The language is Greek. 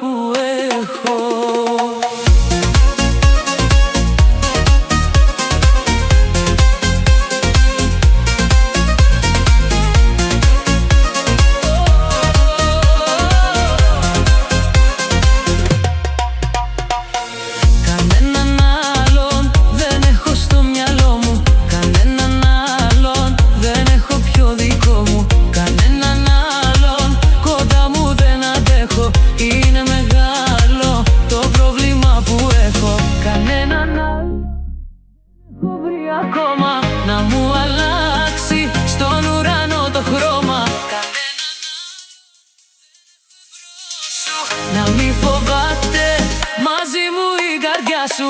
Που έχω. Κανέναν άλλον δεν έχω στο μυαλό μου, κανέναν άλλον δεν έχω πιο δικό μου, κανέναν άλλον κοντά μου δεν αντέχω. Είναι μεγάλο το πρόβλημα που έχω. Κανέναν άλλο έχω βρει ακόμα να μου αλλάξει στον ουρανό το χρώμα. Κανέναν άλλο να μη φοβάται μαζί μου η καρδιά σου.